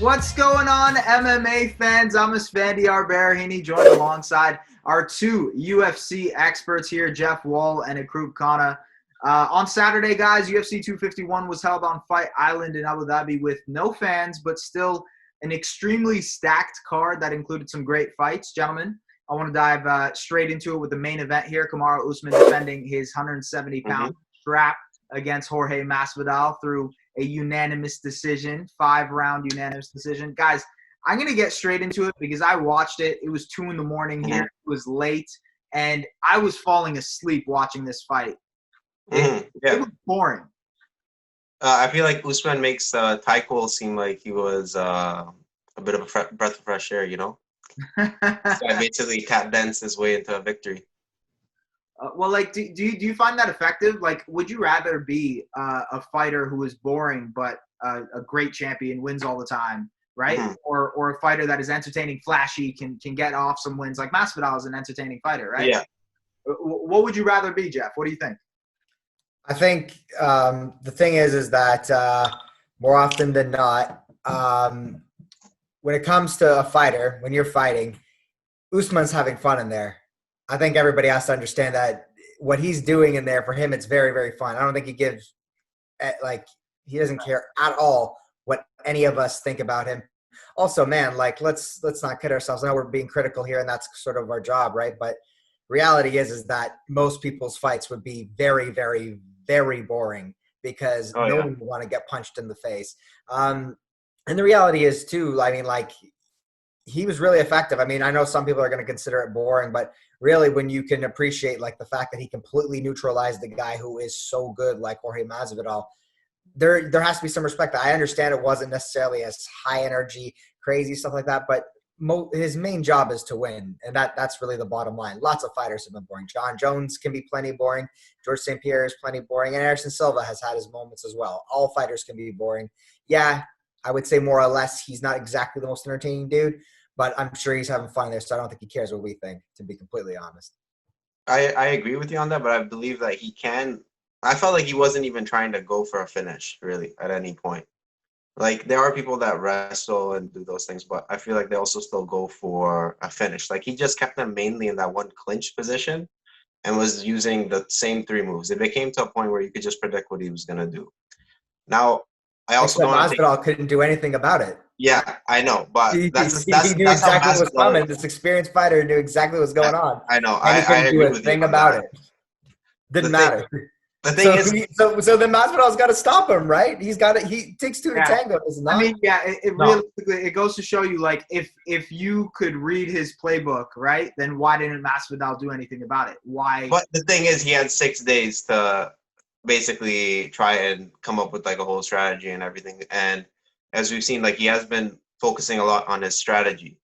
What's going on, MMA fans? I'm Esfandi Arberhini, joined alongside our two UFC experts here, Jeff Wall and Akrub Khanna. On Saturday, guys, UFC 251 was held on Fight Island in Abu Dhabi with no fans, but still an extremely stacked card that included some great fights. Gentlemen, I want to dive straight into it with the main event here. Kamaru Usman defending his 170-pound strap against Jorge Masvidal through a unanimous decision, 5-round unanimous decision. Guys, I'm going to get straight into it because I watched it. It was 2 in here. It was late, and I was falling asleep watching this fight. It was boring. I feel like Usman makes Tyquil seem like he was a bit of a breath of fresh air, you know? So I basically tap danced his way into a victory. Do you find that effective? Like, would you rather be a fighter who is boring but a great champion, wins all the time, right? Or a fighter that is entertaining, flashy, can get off some wins? Like Masvidal is an entertaining fighter, right? Yeah. What would you rather be, Jeff? What do you think? I think the thing is that more often than not, when it comes to a fighter, when you're fighting, Usman's having fun in there. I think everybody has to understand that what he's doing in there, for him, it's very, very fun. I don't think he gives, he doesn't care at all what any of us think about him. Also, man, let's not kid ourselves. I know we're being critical here, and that's sort of our job, right? But reality is that most people's fights would be very, very, very boring because no one would want to get punched in the face. And the reality is, too, he was really effective. I mean, I know some people are going to consider it boring, but really when you can appreciate the fact that he completely neutralized the guy who is so good like Jorge Masvidal, there has to be some respect. I understand it wasn't necessarily as high energy, crazy stuff like that, but his main job is to win, and that's really the bottom line. Lots of fighters have been boring. John Jones can be plenty boring. George St. Pierre is plenty boring, and Anderson Silva has had his moments as well. All fighters can be boring. Yeah, I would say more or less he's not exactly the most entertaining dude, but I'm sure he's having fun there, so I don't think he cares what we think, to be completely honest. I agree with you on that, but I believe that he can. I felt like he wasn't even trying to go for a finish, really, at any point. Like, there are people that wrestle and do those things, but I feel like they also still go for a finish. Like, he just kept them mainly in that one clinch position and was using the same 3 moves. It became to a point where you could just predict what he was going to do. Now, I also don't want to Masvidal couldn't do anything about it. Yeah, I know, but he knew exactly what was coming. This experienced fighter knew exactly what was going on. I know. And he couldn't do a thing about it. Didn't matter. The thing is, so then Masvidal's got to stop him, right? He takes 2 to tango. I mean, realistically, it goes to show you, if you could read his playbook, right, then why didn't Masvidal do anything about it? Why? But the thing is, he had 6 days to basically try and come up with a whole strategy and everything. And as we've seen, he has been focusing a lot on his strategy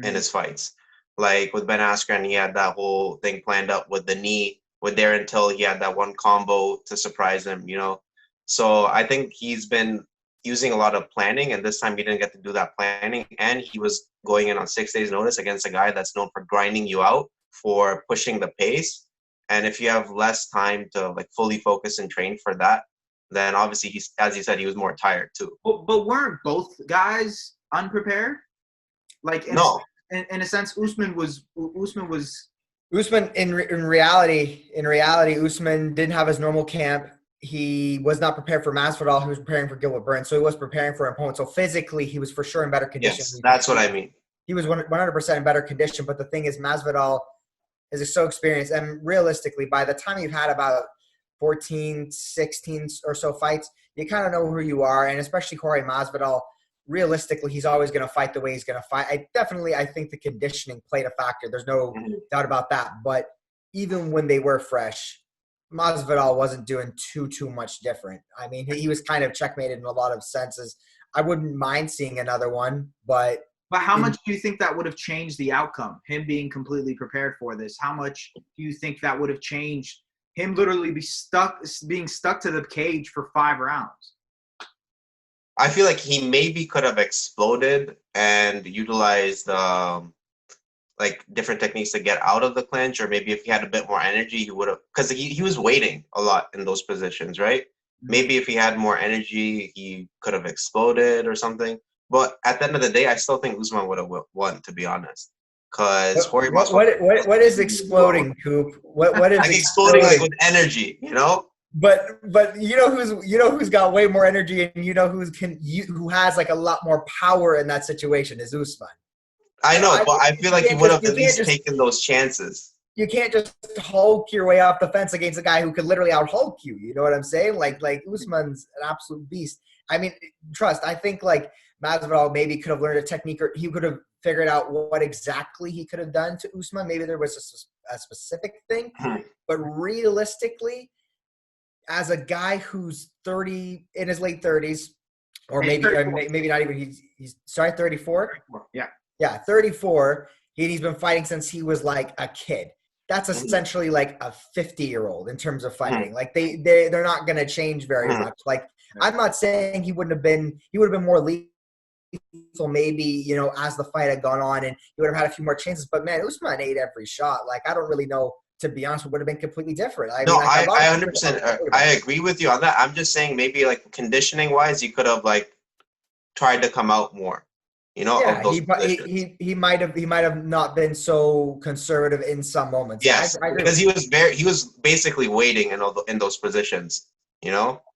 in his fights. Like with Ben Askren, he had that whole thing planned up with the knee. With Darren Till, he had that one combo to surprise him, you know. So I think he's been using a lot of planning, and this time he didn't get to do that planning. And he was going in on 6 days' notice against a guy that's known for grinding you out, for pushing the pace. And if you have less time to fully focus and train for that, then obviously as he said, he was more tired too. But weren't both guys unprepared? No. In a sense, Usman was. Usman, in reality, Usman didn't have his normal camp. He was not prepared for Masvidal. He was preparing for Gilbert Burns, so he was preparing for an opponent. So physically, he was for sure in better condition. Yes, that's what I mean. He was 100% in better condition. But the thing is, Masvidal is so experienced, and realistically, by the time you've had about 14, 16 or so fights, you kind of know who you are, and especially Jorge Masvidal, realistically, he's always going to fight the way he's going to fight. I think the conditioning played a factor. There's no doubt about that. But even when they were fresh, Masvidal wasn't doing too much different. I mean, he was kind of checkmated in a lot of senses. I wouldn't mind seeing another one, but how much do you think that would have changed the outcome, him being completely prepared for this? How much do you think that would have changed him literally being stuck to the cage for 5 rounds? I feel like he maybe could have exploded and utilized different techniques to get out of the clinch, or maybe if he had a bit more energy, he would have, because he was waiting a lot in those positions, right? Maybe if he had more energy, he could have exploded or something. But at the end of the day, I still think Usman would have won, to be honest. Because Jorge Masvidal, what is exploding, Coop? What is like exploding like with exploding? energy, you know? But who's got way more energy, and who has like a lot more power in that situation is Usman. I know, but I feel like he would have at you can't least just taken those chances. you can't just Hulk your way off the fence against a guy who could literally out Hulk you. You know what I'm saying? Like Usman's an absolute beast. I mean, trust. I think like Masvidal maybe could have learned a technique, or he could have figured out what exactly he could have done to Usman. Maybe there was a specific thing, but realistically, as a guy who's 30 in his late 30s, or maybe not even, he's 34. Yeah, 34. He's been fighting since he was like a kid. That's essentially like a 50-year-old in terms of fighting. Like they're not going to change very much. Like I'm not saying he would have been more lethal maybe, as the fight had gone on, and he would have had a few more chances. But man, Usman ate every shot. Like I don't really know, to be honest, it would have been completely different. I 100%. I agree with you on that. I'm just saying maybe like conditioning wise, he could have like tried to come out more. Yeah, he might have not been so conservative in some moments. Yes, because he was basically waiting in those positions.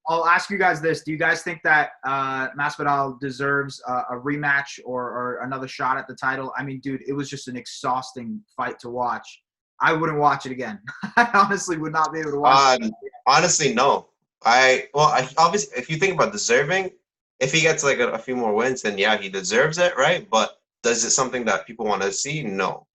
I'll ask you guys this: do you guys think that Masvidal deserves a rematch or another shot at the title? I mean, dude, it was just an exhausting fight to watch. I wouldn't watch it again. I honestly would not be able to watch it. Honestly, no. Obviously, if you think about deserving, if he gets like a few more wins, then yeah, he deserves it, right? But is it something that people want to see? No.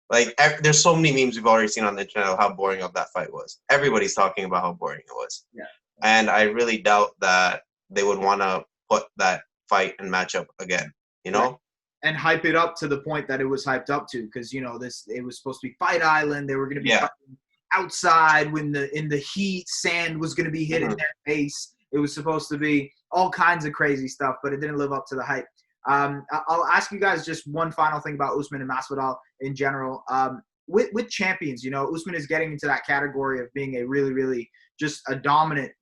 Like, there's so many memes we've already seen on the internet of how boring of that fight was. Everybody's talking about how boring it was. Yeah. And I really doubt that they would want to put that fight and matchup again, Right. And hype it up to the point that it was hyped up to, because it was supposed to be Fight Island. They were going to be fighting outside in the heat. Sand was going to be hitting their face. It was supposed to be all kinds of crazy stuff, but it didn't live up to the hype. I'll ask you guys just one final thing about Usman and Masvidal in general. With champions, Usman is getting into that category of being a really, really just a dominant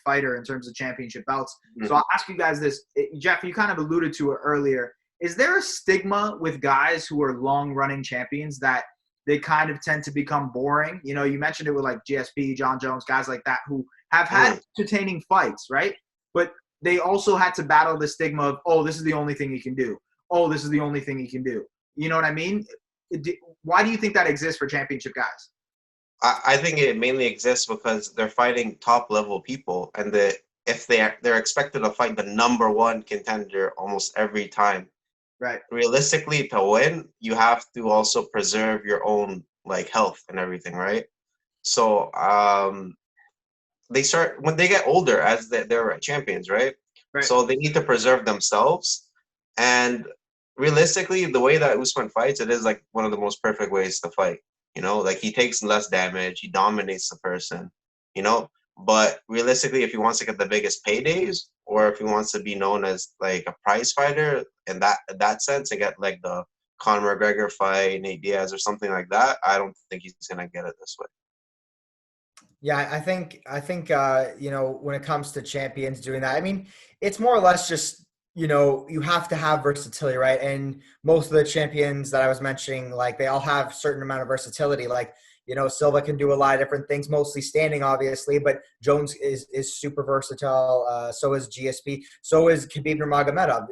fighter in terms of championship belts. So I'll ask you guys this. Jeff, you kind of alluded to it earlier. Is there a stigma with guys who are long-running champions that they kind of tend to become boring? You mentioned it with like GSP, John Jones, guys like that who have had entertaining fights, right? But they also had to battle the stigma of, oh, this is the only thing he can do. Oh, this is the only thing he can do. You know what I mean? Why do you think that exists for championship guys? I think it mainly exists because they're fighting top-level people, and if they're expected to fight the number one contender almost every time. Right. Realistically, to win, you have to also preserve your own like health and everything, right? So they start when they get older as they're champions, right? So they need to preserve themselves. And realistically, the way that Usman fights, it is like one of the most perfect ways to fight. Like he takes less damage, he dominates the person, But realistically, if he wants to get the biggest paydays, or if he wants to be known as like a prize fighter in that sense, and get like the Conor McGregor fight, Nate Diaz, or something like that, I don't think he's gonna get it this way. Yeah, I think when it comes to champions doing that, I mean, it's more or less just you have to have versatility, right? And most of the champions that I was mentioning, like they all have certain amount of versatility. Like Silva can do a lot of different things, mostly standing, obviously, but Jones is super versatile. So is GSP. So is Khabib Nurmagomedov.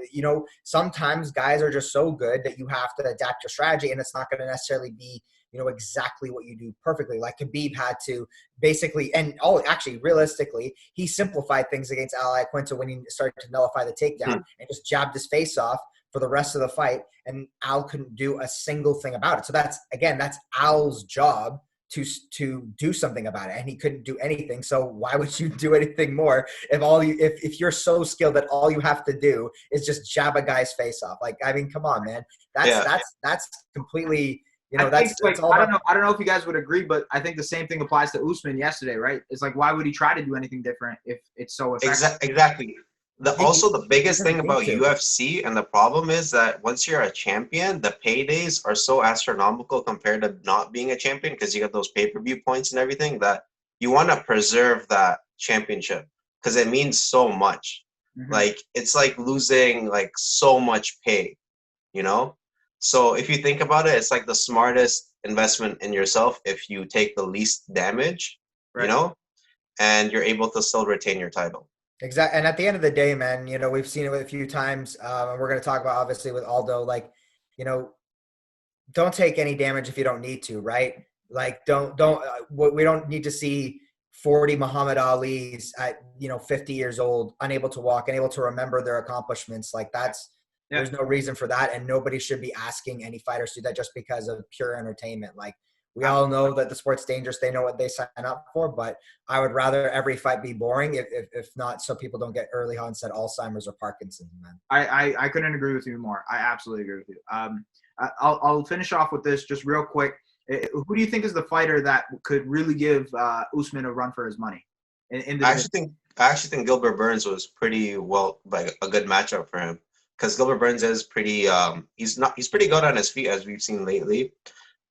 Sometimes guys are just so good that you have to adapt your strategy, and it's not going to necessarily be exactly what you do perfectly. Like Khabib had to basically, actually, realistically, he simplified things against Al Iaquinta when he started to nullify the takedown and just jabbed his face off for the rest of the fight, and Al couldn't do a single thing about it. So that's Al's job to do something about it, and he couldn't do anything. So why would you do anything more if you're so skilled that all you have to do is just jab a guy's face off? Like, I mean, come on, man. That's completely. I don't know if you guys would agree, but I think the same thing applies to Usman yesterday, right? It's like, why would he try to do anything different if it's so effective? Exactly. The biggest thing about UFC, and the problem is that once you're a champion, the paydays are so astronomical compared to not being a champion, because you get those pay-per-view points and everything, that you want to preserve that championship because it means so much. Like, it's like losing like so much pay, you know? So if you think about it, it's like the smartest investment in yourself if you take the least damage, you Right. know, and you're able to still retain your title. Exactly. And at the end of the day, man, you know, we've seen it a few times, and we're going to talk about obviously with Aldo, like, you know, don't take any damage if you don't need to, right? Like, we don't need to see 40 Muhammad Ali's at, 50 years old, unable to walk, unable to remember their accomplishments. Like, there's no reason for that. And nobody should be asking any fighters to do that just because of pure entertainment. Like, we all know that the sport's dangerous. They know what they sign up for, but I would rather every fight be boring, if not, so people don't get early onset Alzheimer's or Parkinson's, man. I couldn't agree with you more. I absolutely agree with you. I'll finish off with this just real quick. Who do you think is the fighter that could really give Usman a run for his money? I actually think Gilbert Burns was pretty well, like a good matchup for him, because Gilbert Burns is pretty he's pretty good on his feet, as we've seen lately,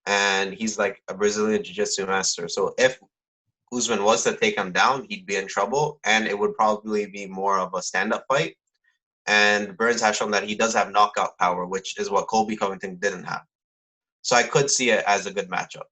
and he's like a Brazilian jiu-jitsu master. So if Usman was to take him down, he'd be in trouble, and it would probably be more of a stand-up fight. And Burns has shown that he does have knockout power, which is what Colby Covington didn't have. So I could see it as a good matchup.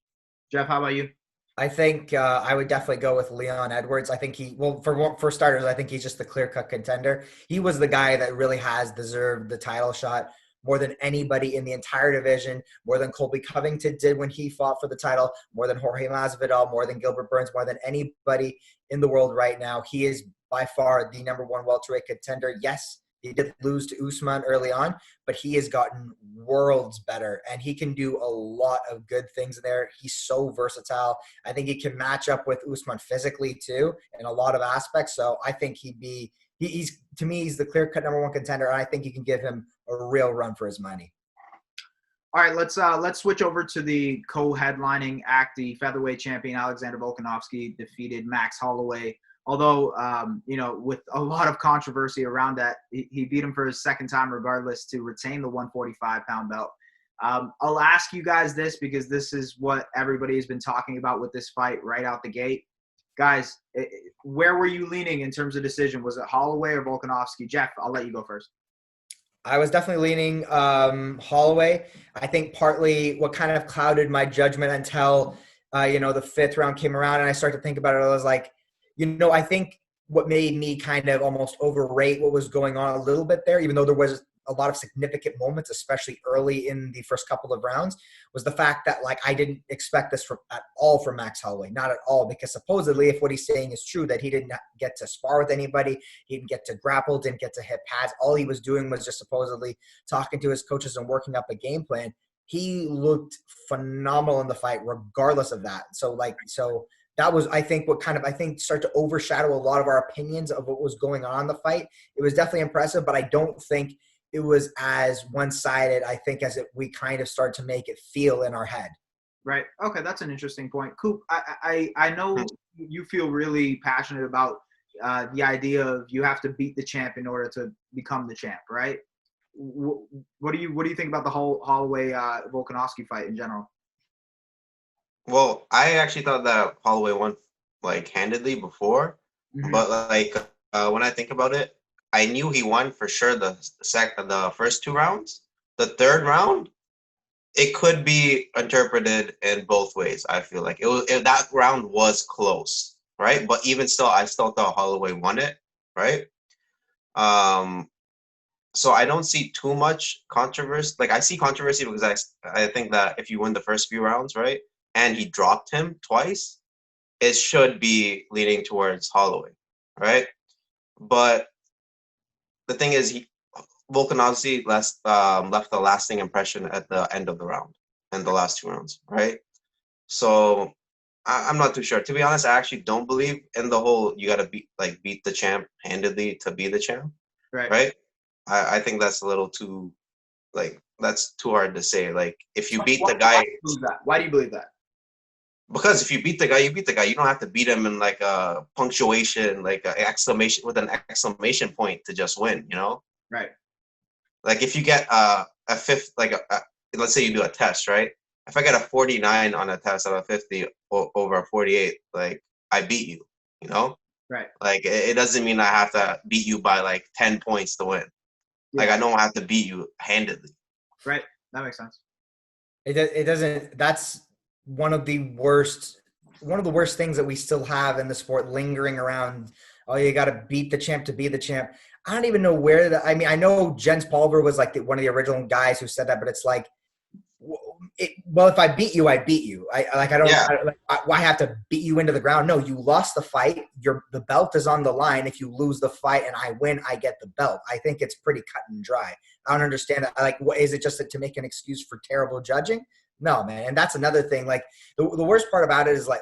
Jeff, how about you? I think I would definitely go with Leon Edwards. I think for starters, I think he's just the clear-cut contender. He was the guy that really has deserved the title shot more than anybody in the entire division, more than Colby Covington did when he fought for the title, more than Jorge Masvidal, more than Gilbert Burns, more than anybody in the world right now. He is by far the number one welterweight contender. Yes, he did lose to Usman early on, but he has gotten worlds better, and he can do a lot of good things there. He's so versatile. I think he can match up with Usman physically too in a lot of aspects. So I think he's to me, he's the clear-cut number one contender, and I think you can give him a real run for his money. All right, let's switch over to the co-headlining act. The featherweight champion Alexander Volkanovski defeated Max Holloway. Although, with a lot of controversy around that, he beat him for his second time regardless to retain the 145-pound belt. I'll ask you guys this because this is what everybody has been talking about with this fight right out the gate. Guys, where were you leaning in terms of decision? Was it Holloway or Volkanovski? Jeff, I'll let you go first. I was definitely leaning Holloway. I think partly what kind of clouded my judgment until, the fifth round came around and I started to think about it. I was like, I think what made me kind of almost overrate what was going on a little bit there, even though there was a lot of significant moments, especially early in the first couple of rounds, was the fact that, like, I didn't expect this at all from Max Holloway, not at all, because supposedly if what he's saying is true, that he didn't get to spar with anybody, he didn't get to grapple, didn't get to hit pads, all he was doing was just supposedly talking to his coaches and working up a game plan. He looked phenomenal in the fight regardless of that. So that was, I think, started to overshadow a lot of our opinions of what was going on in the fight. It was definitely impressive, but I don't think it was as one-sided, I think, as we kind of start to make it feel in our head. Right. Okay, that's an interesting point. Coop, I know you feel really passionate about the idea of you have to beat the champ in order to become the champ, right? What do you think about the whole Holloway Volkanovski fight in general? Well, I actually thought that Holloway won like handedly before, but when I think about it, I knew he won for sure the first two rounds. The third round, it could be interpreted in both ways. I feel like that round was close, right? But even still, I still thought Holloway won it, right? So I don't see too much controversy. Like, I see controversy because I think that if you win the first few rounds, right, and he dropped him twice, it should be leaning towards Holloway, right? But the thing is, Volkanovski left a lasting impression at the end of the round and the last two rounds, right? So I'm not too sure. To be honest, I actually don't believe in the whole you got to beat the champ handedly to be the champ, right? I think that's a little too, that's too hard to say. Like, if you beat the guy. Why do you believe that? Because if you beat the guy, you beat the guy. You don't have to beat him in like a punctuation, like an exclamation with an exclamation point to just win, Right. Like, if you get a fifth, let's say you do a test, right? If I get a 49 on a test out of 50 over a 48, like, I beat you, Right. Like, it doesn't mean I have to beat you by like 10 points to win. Yeah. Like, I don't have to beat you handedly. Right. That makes sense. It doesn't. That's one of the worst things that we still have in the sport, lingering around. Oh, you got to beat the champ to be the champ. I don't even know where that. I mean, I know Jens Pulver was like one of the original guys who said that, but it's like, well, if I beat you, I beat you. Why have to beat you into the ground? No, you lost the fight. The belt is on the line. If you lose the fight and I win, I get the belt. I think it's pretty cut and dry. I don't understand that. Like, what is it, just to make an excuse for terrible judging? No, man. And that's another thing. Like, the worst part about it is like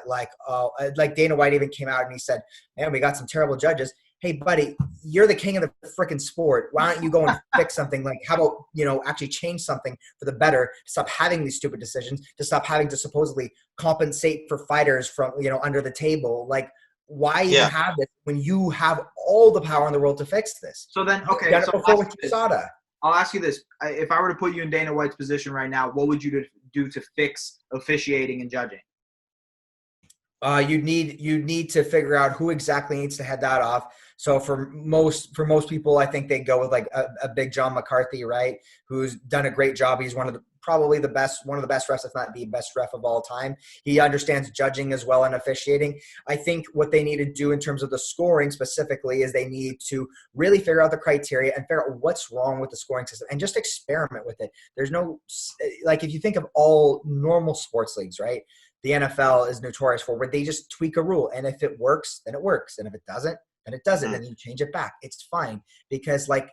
Dana White even came out and he said, man, we got some terrible judges. Hey, buddy, you're the king of the freaking sport. Why don't you go and fix something? Like, how about, actually change something for the better, stop having these stupid decisions, to stop having to supposedly compensate for fighters from, under the table. Like, why even have this when you have all the power in the world to fix this? So then, okay. I'll ask you this. If I were to put you in Dana White's position right now, what would you do to fix officiating and judging? You need to figure out who exactly needs to head that off. So for most people, I think they go with like a big John McCarthy, right? Who's done a great job. He's one of the best refs, if not the best ref of all time. He understands judging as well and officiating. I think what they need to do in terms of the scoring specifically is they need to really figure out the criteria and figure out what's wrong with the scoring system and just experiment with it. There's no, like, if you think of all normal sports leagues, right? The NFL is notorious for where they just tweak a rule. And if it works, then it works. And if it doesn't, then it doesn't. Then you change it back. It's fine. Because like,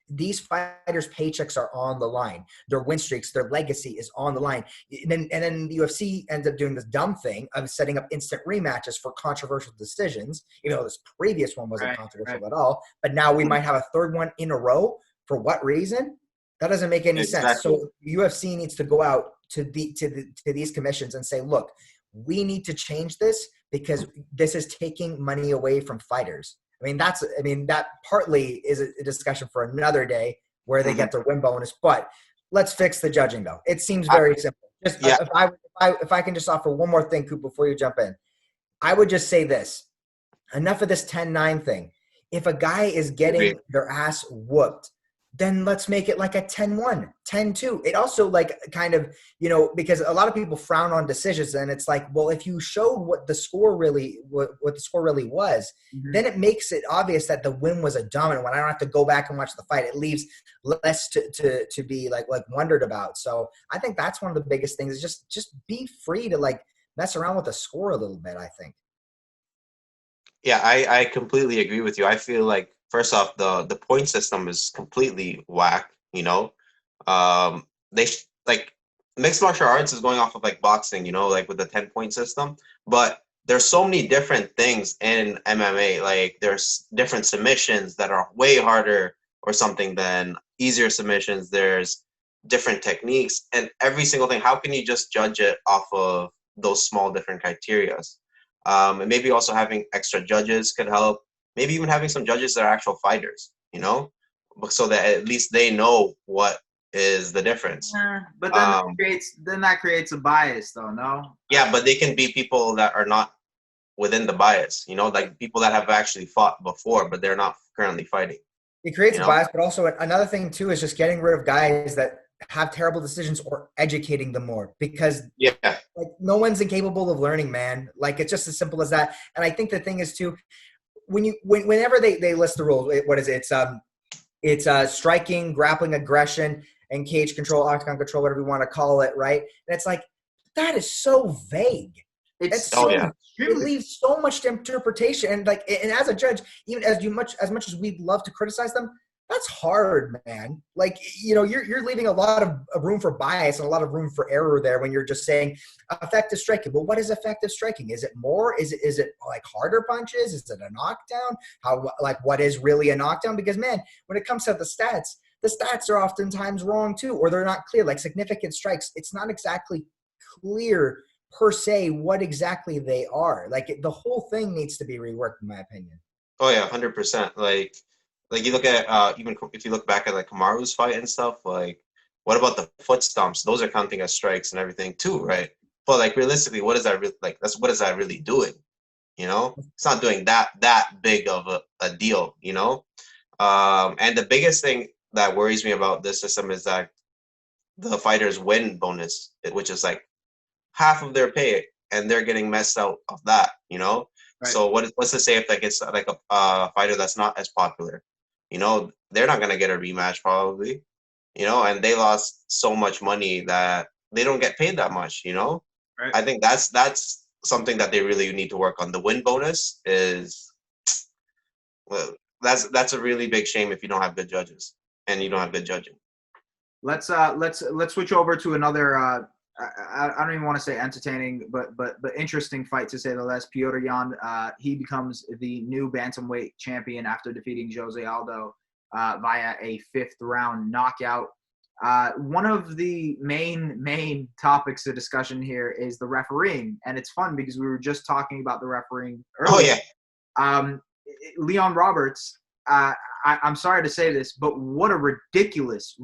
these fighters' paychecks are on the line. Their win streaks, their legacy is on the line. And then the UFC ends up doing this dumb thing of setting up instant rematches for controversial decisions, even though this previous one wasn't controversial at all. But now we might have a third one in a row. For what reason? That doesn't make any sense. So UFC needs to go out to these commissions and say, look, we need to change this because this is taking money away from fighters. That partly is a discussion for another day where they get their win bonus, but let's fix the judging though. It seems very simple. If I can just offer one more thing, Coop, before you jump in, I would just say this: enough of this 10-9 thing. If a guy is getting their ass whooped, then let's make it like a 10-1, 10-2. It also like kind of, because a lot of people frown on decisions, and it's like, well, if you showed what the score really was, then it makes it obvious that the win was a dominant one. I don't have to go back and watch the fight. It leaves less to be like wondered about. So I think that's one of the biggest things, is just be free to like mess around with the score a little bit, I think. Yeah, I completely agree with you. I feel like, first off, the point system is completely whack. Like, mixed martial arts is going off of like boxing, like with the 10-point system. But there's so many different things in MMA. Like, there's different submissions that are way harder or something than easier submissions. There's different techniques and every single thing. How can you just judge it off of those small different criterias? And maybe also having extra judges could help. Maybe even having some judges that are actual fighters, so that at least they know what is the difference. But then that creates a bias, though, no? Yeah, but they can be people that are not within the bias, like people that have actually fought before, but they're not currently fighting. It creates a bias, but also another thing, too, is just getting rid of guys that have terrible decisions or educating them more, because like, no one's incapable of learning, man. Like, it's just as simple as that. And I think the thing is, too, whenever they list the rules, what is it? It's striking, grappling, aggression, and cage control, octagon control, whatever you want to call it, right? And it's like, that is so vague. It leaves so much to interpretation. And like, and as a judge, even as much as we'd love to criticize them, that's hard, man. Like, you're leaving a lot of room for bias and a lot of room for error there when you're just saying effective striking. Well, what is effective striking? Is it more? Is it like harder punches? Is it a knockdown? What is really a knockdown? Because, man, when it comes to the stats are oftentimes wrong too, or they're not clear. Like significant strikes, it's not exactly clear per se what exactly they are. Like the whole thing needs to be reworked, in my opinion. Oh yeah, 100%. Like you look at even if you look back at like Kamaru's fight and stuff, like what about the foot stomps? Those are counting as strikes and everything too, right? But like realistically, what is that really doing? You know, it's not doing that big of a deal. You know, and the biggest thing that worries me about this system is that the fighters win bonus, which is like half of their pay, and they're getting messed out of that. You know, Right. so what's to say if like it's like a fighter that's not as popular? You know, they're not gonna get a rematch probably. You know, and they lost so much money that they don't get paid that much. You know, Right. I think that's something that they really need to work on. The win bonus is, well, that's a really big shame if you don't have good judges and you don't have good judging. Let's switch over to another. I don't even want to say entertaining, but interesting fight to say the least. Petr Yan, he becomes the new bantamweight champion after defeating Jose Aldo via a 5th round knockout. One of the main topics of discussion here is the refereeing, and it's fun because we were just talking about the refereeing earlier. Oh yeah. Leon Roberts. I'm sorry to say this, but what a ridiculous,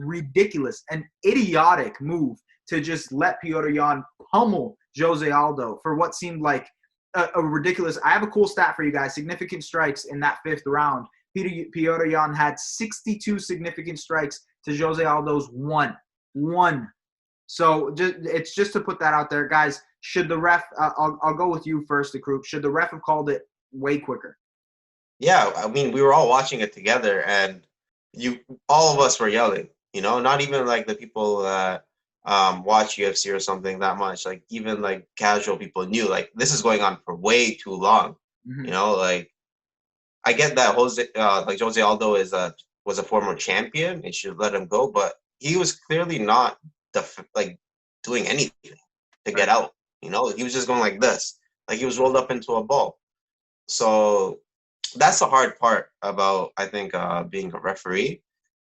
and idiotic move to just let Petr Yan pummel Jose Aldo for what seemed like a ridiculous. I have a cool stat for you guys. Significant strikes in that 5th round. Petr Yan had 62 significant strikes to Jose Aldo's one. So it's just to put that out there, guys. Should the ref? I'll go with you first, the group. Should the ref have called it way quicker? Yeah, I mean, we were all watching it together, and all of us were yelling. You know, not even like the people that watch UFC or something that much. Like even like casual people knew like this is going on for way too long. Mm-hmm. You know, like I get that Jose Aldo was a former champion. It should let him go, but he was clearly not doing anything to get out. You know, he was just going like this, like he was rolled up into a ball. So that's the hard part about, I think, being a referee,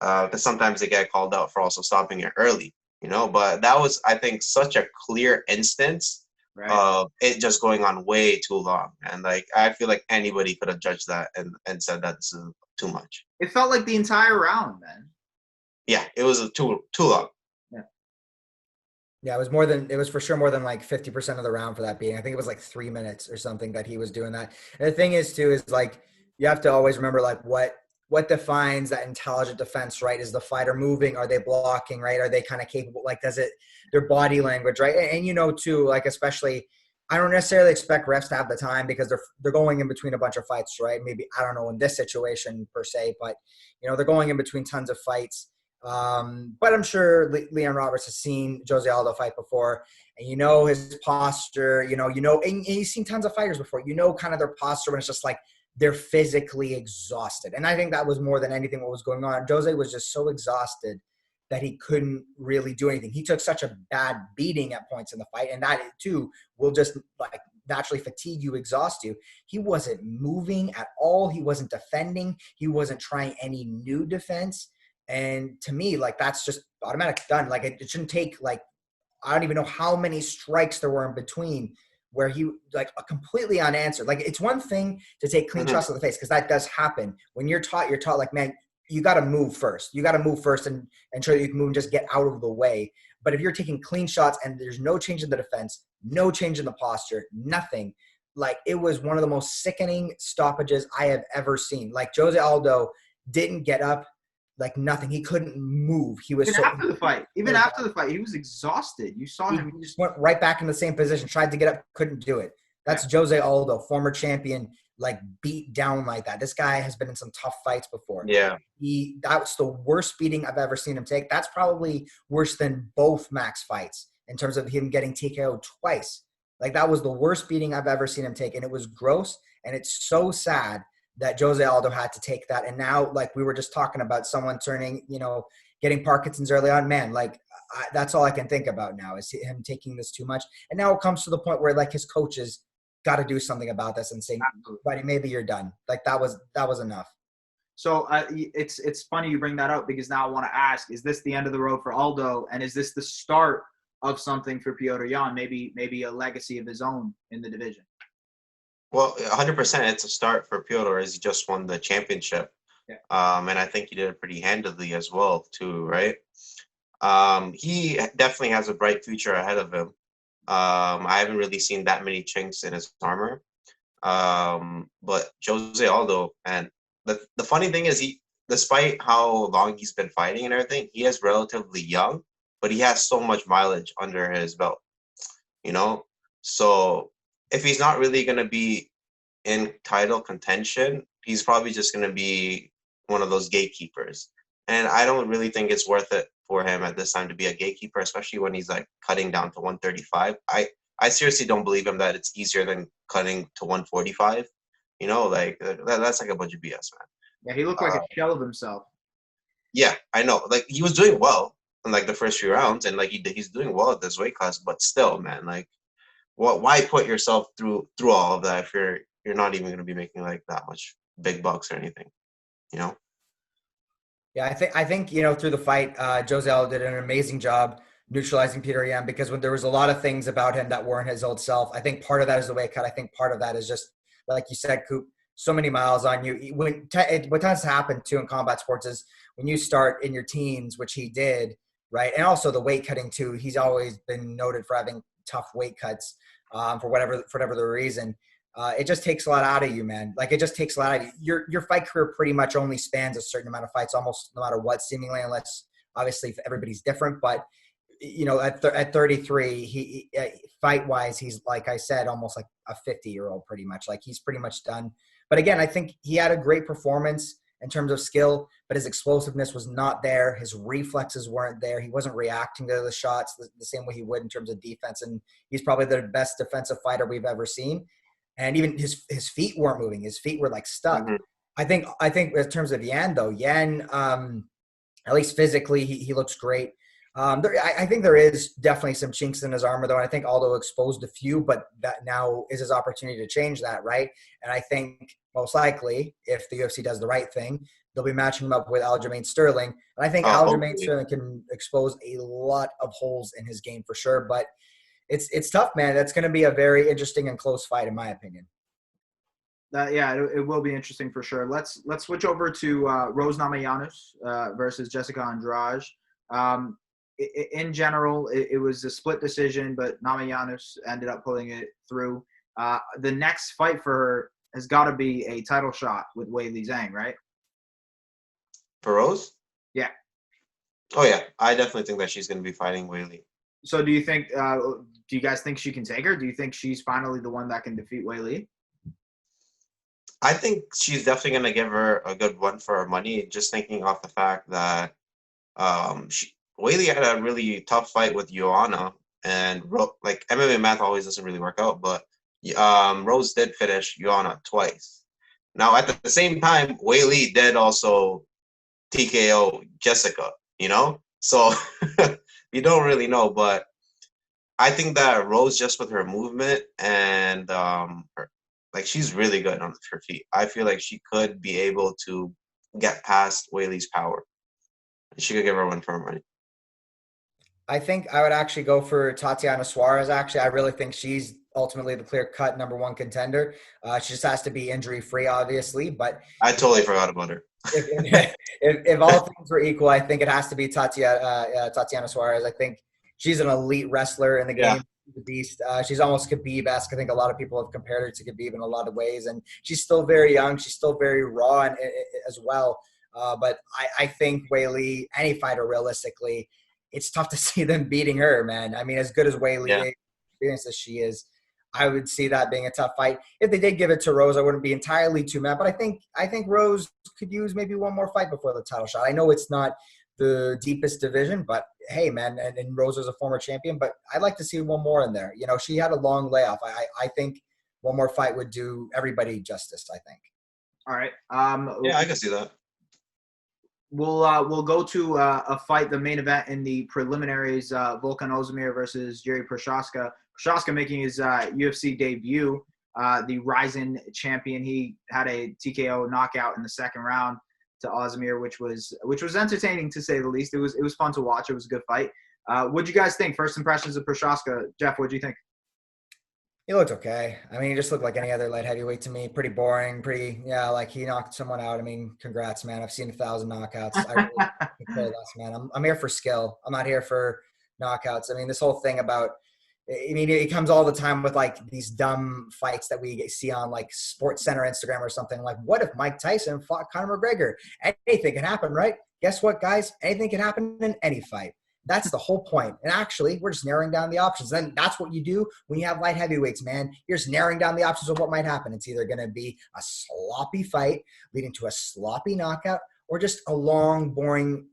because sometimes they get called out for also stopping it early, you know. But that was, I think, such a clear instance of it just going on way too long, and like I feel like anybody could have judged that and said that this is too much. It felt like the entire round, man. Yeah, it was too long. Yeah, it was for sure more than like 50% of the round for that beating. I think it was like 3 minutes or something that he was doing that. And the thing is too, is like, you have to always remember like what defines that intelligent defense, right? Is the fighter moving? Are they blocking, right? Are they kind of capable? Like, their body language, right? And you know, too, like, especially, I don't necessarily expect refs to have the time because they're going in between a bunch of fights, right? Maybe, I don't know in this situation per se, but you know, they're going in between tons of fights. But I'm sure Leon Roberts has seen Jose Aldo fight before, and you know his posture, and he's seen tons of fighters before, kind of their posture when it's just like they're physically exhausted. And I think that was more than anything what was going on. Jose was just so exhausted that he couldn't really do anything. He took such a bad beating at points in the fight, and that too will just like naturally fatigue you, exhaust you. He wasn't moving at all. He wasn't defending. He wasn't trying any new defense. And to me, like, that's just automatic done. Like, it shouldn't take, like, I don't even know how many strikes there were in between where he, like, completely unanswered. Like, it's one thing to take clean shots to the face, because that does happen. When you're taught, like, man, you got to move first. You got to move first and show that you can move and just get out of the way. But if you're taking clean shots and there's no change in the defense, no change in the posture, nothing, like, it was one of the most sickening stoppages I have ever seen. Like, Jose Aldo didn't get up. Like, nothing. He couldn't move. He was after the fight, he was exhausted. You saw him. He just went right back in the same position, tried to get up, couldn't do it. That's Jose Aldo, former champion, like, beat down like that. This guy has been in some tough fights before. Yeah. That was the worst beating I've ever seen him take. That's probably worse than both Max fights in terms of him getting TKO'd twice. Like, that was the worst beating I've ever seen him take. And it was gross. And it's so sad that Jose Aldo had to take that. And now, like, we were just talking about someone getting Parkinson's early on. Man, like, that's all I can think about now is him taking this too much. And now it comes to the point where, like, his coaches got to do something about this and say, buddy, maybe you're done. Like, that was enough. So it's funny you bring that up, because now I want to ask, is this the end of the road for Aldo? And is this the start of something for Petr Yan, maybe a legacy of his own in the division? Well, 100%, it's a start for Petr, as he just won the championship. Yeah. And I think he did it pretty handedly as well, too, right? He definitely has a bright future ahead of him. I haven't really seen that many chinks in his armor. But Jose Aldo, and the funny thing is, despite how long he's been fighting and everything, he is relatively young, but he has so much mileage under his belt, you know? So if he's not really going to be in title contention, he's probably just going to be one of those gatekeepers. And I don't really think it's worth it for him at this time to be a gatekeeper, especially when he's like cutting down to 135. I seriously don't believe him that it's easier than cutting to 145. You know, like that's like a bunch of BS, man. Yeah, he looked like a shell of himself. Yeah, I know. Like he was doing well in like the first few rounds, and like he's doing well at this weight class. But still, man, like, why put yourself through all of that if you're not even going to be making like that much big bucks or anything, you know? Yeah, I think through the fight, Jose Aldo did an amazing job neutralizing Petr Yan, because when there was a lot of things about him that weren't his old self. I think part of that is the weight cut. I think part of that is just like you said, Coop, so many miles on you. What tends to happen too in combat sports is when you start in your teens, which he did, right, and also the weight cutting too. He's always been noted for having tough weight cuts for whatever the reason. It just takes a lot out of you, man. Like it just takes a lot out of you. Your fight career pretty much only spans a certain amount of fights, almost no matter what, seemingly, unless obviously everybody's different. But at 33, he fight wise, he's, like I said, almost like a 50-year-old, pretty much. Like he's pretty much done. But again, I think he had a great performance in terms of skill, but his explosiveness was not there. His reflexes weren't there. He wasn't reacting to the shots the same way he would in terms of defense. And he's probably the best defensive fighter we've ever seen. And even his feet weren't moving. His feet were like stuck. Mm-hmm. I think in terms of Yan, though, at least physically, he looks great. I think there is definitely some chinks in his armor, though. And I think Aldo exposed a few, but that now is his opportunity to change that, right? And I think most likely, if the UFC does the right thing, they'll be matching him up with Aljamain Sterling. And I think Aljamain Sterling can expose a lot of holes in his game for sure. But it's tough, man. That's going to be a very interesting and close fight, in my opinion. It will be interesting for sure. Let's switch over to Rose Namajunas versus Jessica Andrade. In general, it was a split decision, but Namajunas ended up pulling it through. The next fight for her has got to be a title shot with Weili Zhang, right? For Rose? Yeah. Oh, yeah. I definitely think that she's going to be fighting Weili. So do you guys think she can take her? Do you think she's finally the one that can defeat Weili? I think she's definitely going to give her a good run for her money, just thinking off the fact that Weili had a really tough fight with Joanna, and like MMA math always doesn't really work out, but Rose did finish Joanna twice. Now, at the same time, Weili did also TKO Jessica, So you don't really know, but I think that Rose, just with her movement and she's really good on her feet. I feel like she could be able to get past Weili's power. She could give her one for her money. I think I would actually go for Tatiana Suarez. Actually, I really think she's ultimately the clear-cut number one contender. She just has to be injury-free, obviously. But I totally forgot about her. if all things were equal, I think it has to be Tatiana Suarez. I think she's an elite wrestler in the game. Yeah. She's a beast. She's almost Khabib-esque. I think a lot of people have compared her to Khabib in a lot of ways. And she's still very young. She's still very raw as well. But I think Weili, any fighter realistically, it's tough to see them beating her, man. I mean, as good as Weili, experienced as she is, I would see that being a tough fight. If they did give it to Rose, I wouldn't be entirely too mad. But I think Rose could use maybe one more fight before the title shot. I know it's not the deepest division, but hey, man, and Rose was a former champion, but I'd like to see one more in there. She had a long layoff. I think one more fight would do everybody justice, I think. All right. Yeah, I can see that. We'll go to a fight, the main event in the preliminaries, Volkan Ozdemir versus Jiří Procházka. Procházka making his UFC debut, the Ryzen champion. He had a TKO knockout in the second round to Ozdemir, which was entertaining to say the least. It was fun to watch. It was a good fight. What'd you guys think? First impressions of Procházka. Jeff, what'd you think? He looked okay. I mean, he just looked like any other light heavyweight to me. Pretty boring. Like he knocked someone out. I mean, congrats, man. I've seen 1,000 knockouts. I really could care less, man. I'm here for skill. I'm not here for knockouts. I mean, this whole thing about, I mean, it comes all the time with like these dumb fights that we see on like Sports Center Instagram or something. Like, what if Mike Tyson fought Conor McGregor? Anything can happen, right? Guess what, guys? Anything can happen in any fight. That's the whole point. And actually, we're just narrowing down the options. And that's what you do when you have light heavyweights, man. You're just narrowing down the options of what might happen. It's either going to be a sloppy fight leading to a sloppy knockout, or just a long, boring,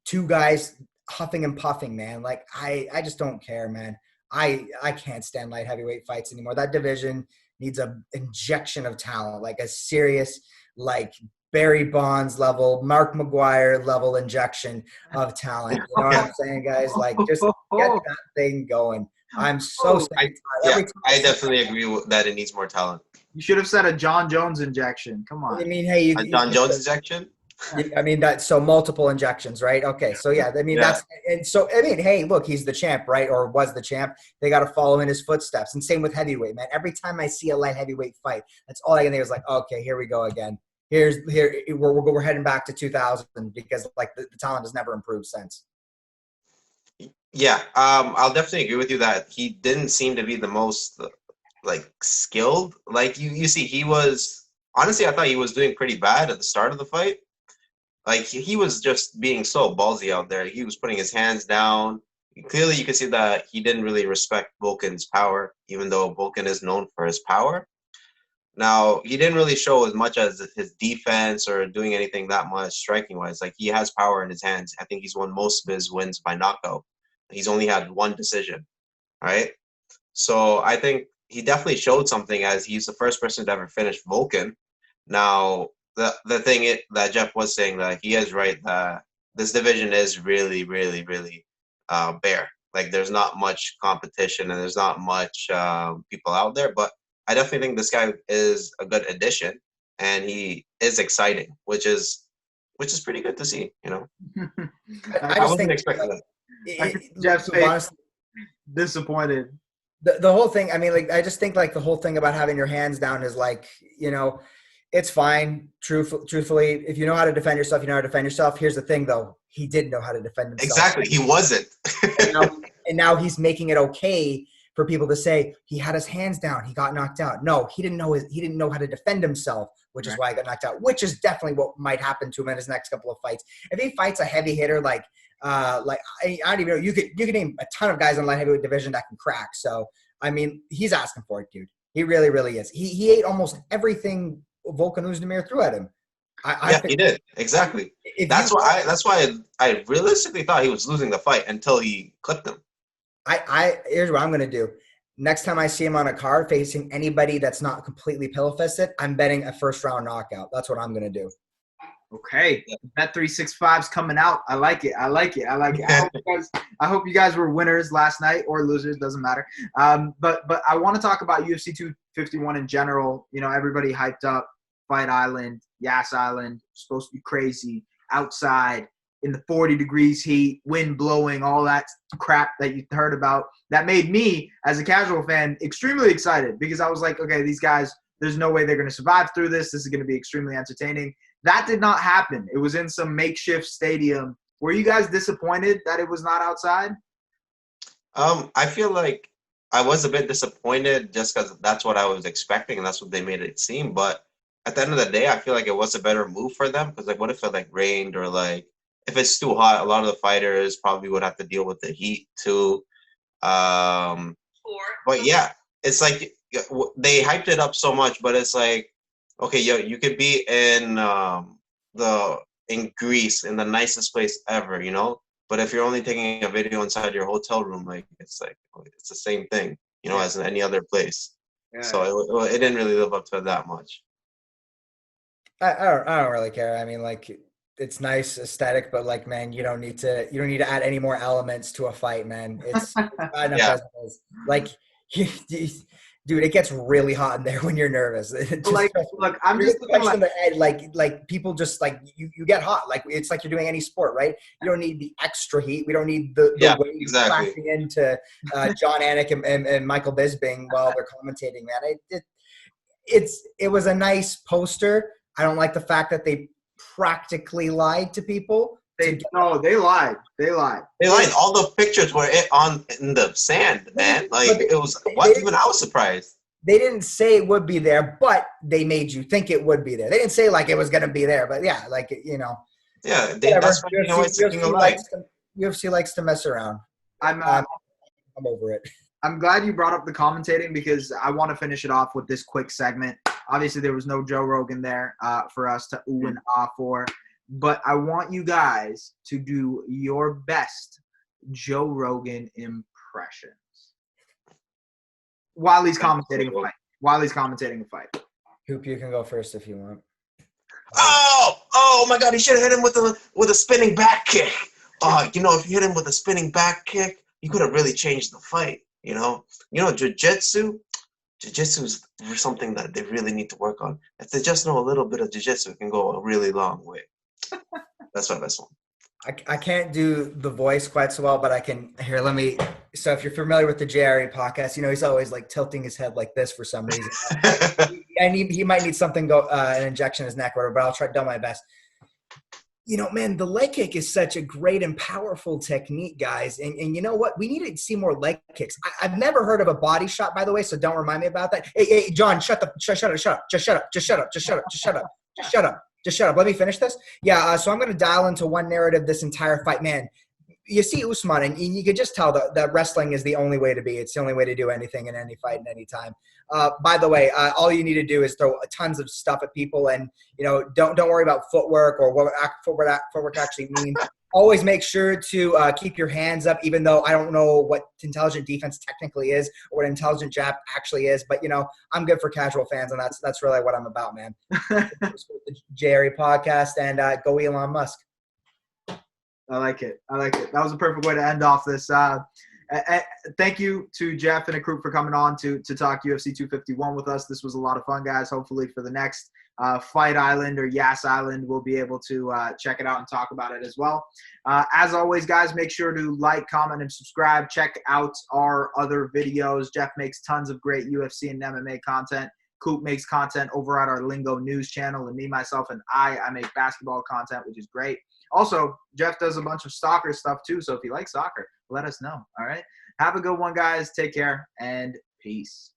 two guys huffing and puffing, man. Like, I just don't care, man. I can't stand light heavyweight fights anymore. That division needs an injection of talent, like a serious, like Barry Bonds level, Mark McGuire level injection of talent. You know what I'm saying, guys? Like, just get that thing going. I'm so sick. I definitely agree with that. It needs more talent. You should have said a John Jones injection. Come on. I mean, hey, a John Jones injection? I mean, so multiple injections, right? Okay, so yeah, I mean, hey, look, he's the champ, right? Or was the champ. They got to follow in his footsteps. And same with heavyweight, man. Every time I see a light heavyweight fight, that's all I can think is like, okay, here we go again. We're heading back to 2000 because like the talent has never improved since. Yeah, I'll definitely agree with you that he didn't seem to be the most like skilled. Like you see, he was honestly, I thought he was doing pretty bad at the start of the fight. Like he was just being so ballsy out there. He was putting his hands down. Clearly, you can see that he didn't really respect Volkan's power, even though Volkan is known for his power. Now, he didn't really show as much as his defense or doing anything that much striking-wise. Like, he has power in his hands. I think he's won most of his wins by knockout. He's only had one decision, right? So I think he definitely showed something as he's the first person to ever finish Volkan. Now, the thing that Jeff was saying, that he is right, that this division is really, really, really bare. Like, there's not much competition and there's not much people out there. But I definitely think this guy is a good addition, and he is exciting, which is pretty good to see, you know. I wasn't expecting that. Jeff's honestly disappointed. The whole thing, I mean, like, I just think like the whole thing about having your hands down is like, it's fine. Truthfully, if you know how to defend yourself, you know how to defend yourself. Here's the thing, though. He didn't know how to defend himself. Exactly. He wasn't. and now he's making it okay for people to say he had his hands down, he got knocked out. No, he didn't know how to defend himself, which is why he got knocked out, which is definitely what might happen to him in his next couple of fights. If he fights a heavy hitter like I don't even know, you could name a ton of guys in the light heavyweight division that can crack. So I mean, he's asking for it, dude. He really, really is. He ate almost everything Volkan Oezdemir threw at him. He did. Exactly. That's why I realistically thought he was losing the fight until he clipped him. Here's what I'm going to do. Next time I see him on a card facing anybody that's not completely pillow-fisted, I'm betting a first-round knockout. That's what I'm going to do. Okay. Bet 365's coming out. I like it. I hope you guys were winners last night or losers. Doesn't matter. But I want to talk about UFC 251 in general. You know, everybody hyped up Fight Island, Yas Island, supposed to be crazy, outside in the 40 degrees heat, wind blowing, all that crap that you heard about. That made me, as a casual fan, extremely excited because I was like, okay, these guys, there's no way they're going to survive through this. This is going to be extremely entertaining. That did not happen. It was in some makeshift stadium. Were you guys disappointed that it was not outside? I feel like I was a bit disappointed just because that's what I was expecting and that's what they made it seem. But at the end of the day, I feel like it was a better move for them because, like, what if it like rained or like if it's too hot? A lot of the fighters probably would have to deal with the heat too. But yeah, it's like they hyped it up so much, but it's like, okay, you could be in Greece in the nicest place ever, you know. But if you're only taking a video inside your hotel room, like it's the same thing, you know, as in any other place. Yeah. So it didn't really live up to it that much. I don't really care. I mean, like, it's nice aesthetic, but like, man, you don't need to add any more elements to a fight, man. It's enough as it is. Like, dude, it gets really hot in there when you're nervous. Look, I'm just in the head, like people just like you get hot. Like, it's like you're doing any sport, right? You don't need the extra heat. We don't need the waves crashing into John Anik and Michael Bisping while they're commentating, man. It was a nice poster. I don't like the fact that they practically lied to people. They lied. They lied. They lied. All the pictures were in the sand, man. Like it was. What? Even I was surprised. They didn't say it would be there, but they made you think it would be there. They didn't say like it was going to be there, but yeah, like Yeah, that's what UFC likes to mess around. I'm over it. I'm glad you brought up the commentating because I want to finish it off with this quick segment. Obviously, there was no Joe Rogan there for us to ooh and ah for, but I want you guys to do your best Joe Rogan impressions while he's commentating a fight. Hoop, you can go first if you want. Oh my God! He should have hit him with a spinning back kick. Oh, if you hit him with a spinning back kick, you could have really changed the fight. Jiu-jitsu is something that they really need to work on. If they just know a little bit of jiu-jitsu, it can go a really long way. That's my best one. I can't do the voice quite so well, but I can. Here, let me. So if you're familiar with the JRE podcast, he's always like tilting his head like this for some reason. And he might need something an injection in his neck or whatever, but I'll try to do my best. Man, the leg kick is such a great and powerful technique, guys. And you know what? We need to see more leg kicks. I've never heard of a body shot, by the way, so don't remind me about that. Hey, John, shut up. Just shut up. Let me finish this. Yeah, so I'm going to dial into one narrative this entire fight. Man, you see Usman, and you could just tell that wrestling is the only way to be. It's the only way to do anything in any fight in any time. By the way, all you need to do is throw tons of stuff at people, and don't worry about footwork or what footwork actually means. Always make sure to keep your hands up, even though I don't know what intelligent defense technically is or what intelligent jab actually is. But I'm good for casual fans, and that's really what I'm about, man. The Jerry podcast, and go Elon Musk. I like it. That was a perfect way to end off this. Thank you to Jeff and Akrut for coming on to talk UFC 251 with us. This was a lot of fun, guys. Hopefully for the next Fight Island or Yas Island, we'll be able to check it out and talk about it as well. As always, guys, make sure to like, comment, and subscribe. Check out our other videos. Jeff makes tons of great UFC and MMA content. Coop makes content over at our Lingo news channel, and me, myself, and I make basketball content, which is great. Also, Jeff does a bunch of soccer stuff too, so if you like soccer, let us know, all right? Have a good one, guys. Take care, and peace.